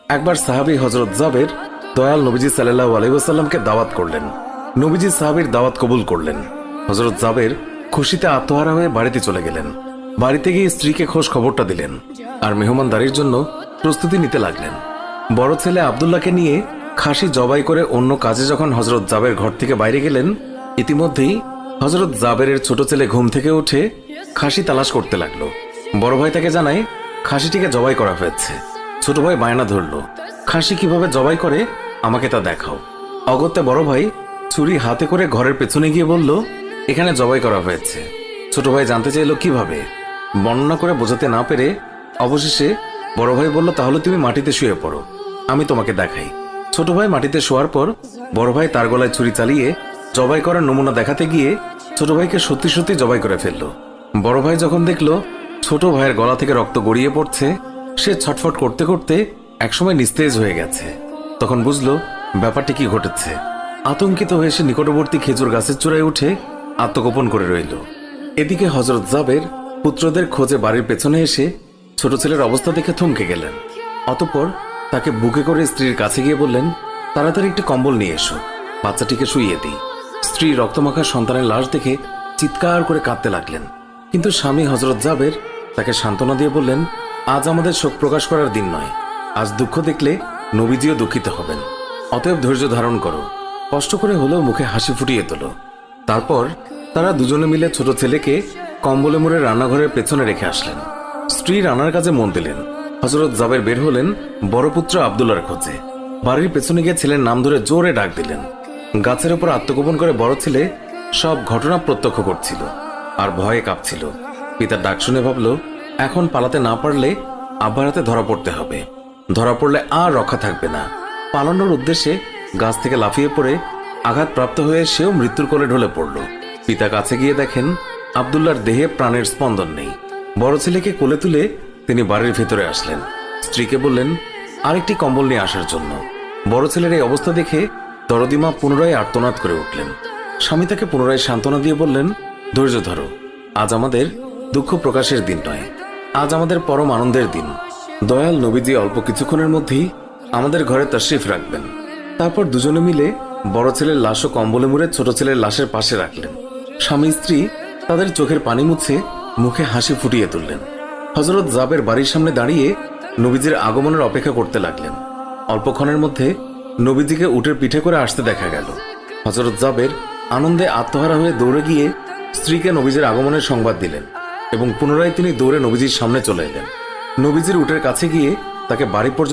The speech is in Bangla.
একবার সাহাবী হযরত জাবের দয়াল নবীজি সাল্লাল্লাহু আলাইহি ওয়াসাল্লামকে দাওয়াত করলেন। নবীজি সাহাবীর দাওয়াত কবুল করলেন। হযরত জাবের খুশিতে আত্মহারা হয়ে বাড়িতে চলে গেলেন। বাড়িতে গিয়ে স্ত্রীকে খোঁজ খবরটা দিলেন আর মেহমানদারির জন্য প্রস্তুতি নিতে লাগলেন। বড় ছেলে আব্দুল্লাহকে নিয়ে খাসি জবাই করে অন্য কাজে যখন হযরত জাবের ঘর থেকে বাইরে গেলেন, ইতিমধ্যেই হযরত জাবেরের ছোট ছেলে ঘুম থেকে উঠে খাসি তালাশ করতে লাগলো। বড় ভাই তাকে জানায় খাসিটিকে জবাই করা হয়েছে। ছোট ভাই বায়না ধরলো, খাসি কিভাবে জবাই করে আমাকে তা দেখাও। অগত্যা বড় ভাই ছুরি হাতে করে ঘরের পেছনে গিয়ে বলল, এখানে জবাই করা হয়েছে। ছোট ভাই জানতে চাইল কিভাবে। বর্ণনা করে বোঝাতে না পেরে অবশেষে বড় ভাই বলল, তাহলে তুমি মাটিতে শুয়ে পড়ো, আমি তোমাকে দেখাই। ছোট ভাই মাটিতে শোয়ার পর বড় ভাই তার গলায় ছুরি চালিয়ে জবাই করার নমুনা দেখাতে গিয়ে ছোট ভাইকে সত্যি সত্যি জবাই করে ফেলল। বড় ভাই যখন দেখলো ছোট ভাইয়ের গলা থেকে রক্ত গড়িয়ে পড়ছে, সে ছটফট করতে করতে একসময় নিস্তেজ হয়ে গেছে। তখন বুঝলো ব্যাপারটি কি ঘটেছে। আতঙ্কিত হয়ে সে নিকটবর্তী খেজুর গাছের চূড়ায় উঠে আত্মগোপন করে রইল। এদিকে হযরত জাবের পুত্রদের খোঁজে বাড়ির পেছনে এসে ছোট ছেলের অবস্থা দেখে থমকে গেলেন। অতঃপর তাকে বুকে করে স্ত্রীর কাছে গিয়ে বললেন, তাড়াতাড়ি একটি কম্বল নিয়ে এসো, বাচ্চাটিকে শুইয়ে দিই। স্ত্রী রক্তমাখা সন্তানের লাশ দেখে চিৎকার করে কাঁদতে লাগলেন। কিন্তু স্বামী হযরত জাবের তাকে সান্ত্বনা দিয়ে বললেন, আজ আমাদের শোক প্রকাশ করার দিন নয়, আজ দুঃখ দেখলে নবীজিও দুঃখিত হবেন। অতএব ধৈর্য ধারণ করো, কষ্ট করে হলেও মুখে হাসি ফুটিয়ে তোলো। তারপর তারা দুজনে মিলে ছোট ছেলেকে কম্বলে মুড়ে রান্নাঘরের পেছনে রেখে আসলেন। স্ত্রী রান্নার কাজে মন দিলেন। হযরত জাবের বের হলেন বড় পুত্র আব্দুল্লাহর খোঁজে। বাড়ির পেছনে গিয়ে ছেলের নাম ধরে জোরে ডাক দিলেন। গাছের উপর আত্মগোপন করে বড় ছেলে সব ঘটনা প্রত্যক্ষ করছিল আর ভয়ে কাঁপছিল। পিতার ডাক শুনে ভাবল, এখন পালাতে না পারলে আব্বার হাতে ধরা পড়তে হবে। ধরা পড়লে আর রক্ষা থাকবে না। পালানোর উদ্দেশ্যে গাছ থেকে লাফিয়ে পড়ে আঘাতপ্রাপ্ত হয়ে সেও মৃত্যুর কোলে ঢলে পড়ল। পিতা কাছে গিয়ে দেখেন আব্দুল্লাহর দেহে প্রাণের স্পন্দন নেই। বড় ছেলেকে কোলে তুলে তিনি বাড়ির ভেতরে আসলেন। স্ত্রীকে বললেন আরেকটি কম্বল নিয়ে আসার জন্য। বড় ছেলের এই অবস্থা দেখে দরদিমা পুনরায় আর্তনাদ করে উঠলেন। স্বামী তাকে পুনরায় সান্ত্বনা দিয়ে বললেন, ধৈর্য ধরো, আজ আমাদের দুঃখ প্রকাশের দিন নয়, আজ আমাদের পরম আনন্দের দিন। দয়াল নবীজি অল্প কিছুক্ষণের মধ্যেই আমাদের ঘরে তাশরিফ রাখবেন। তারপর দুজনে মিলে বড় ছেলের লাশ ও কম্বলে মুড়ে ছোট ছেলের লাশের পাশে রাখলেন। স্বামী স্ত্রী তাদের চোখের পানি মুছে মুখে হাসি ফুটিয়ে তুললেন। হযরত জাবের বাড়ির সামনে দাঁড়িয়ে নবীজির আগমনের অপেক্ষা করতে লাগলেন। অল্পক্ষণের মধ্যে নবীজিকে উটের পিঠে করে আসতে দেখা গেল। হযরত জাবের আনন্দে আত্মহারা হয়ে দৌড়ে গিয়ে স্ত্রীকে নবীজির আগমনের সংবাদ দিলেন এবং পুনরায় তিনি দৌড়ে নবীজির সামনে চলে এলেন। নবীজির উটের কাছে গিয়ে তাকে বাড়ি পর্যন্ত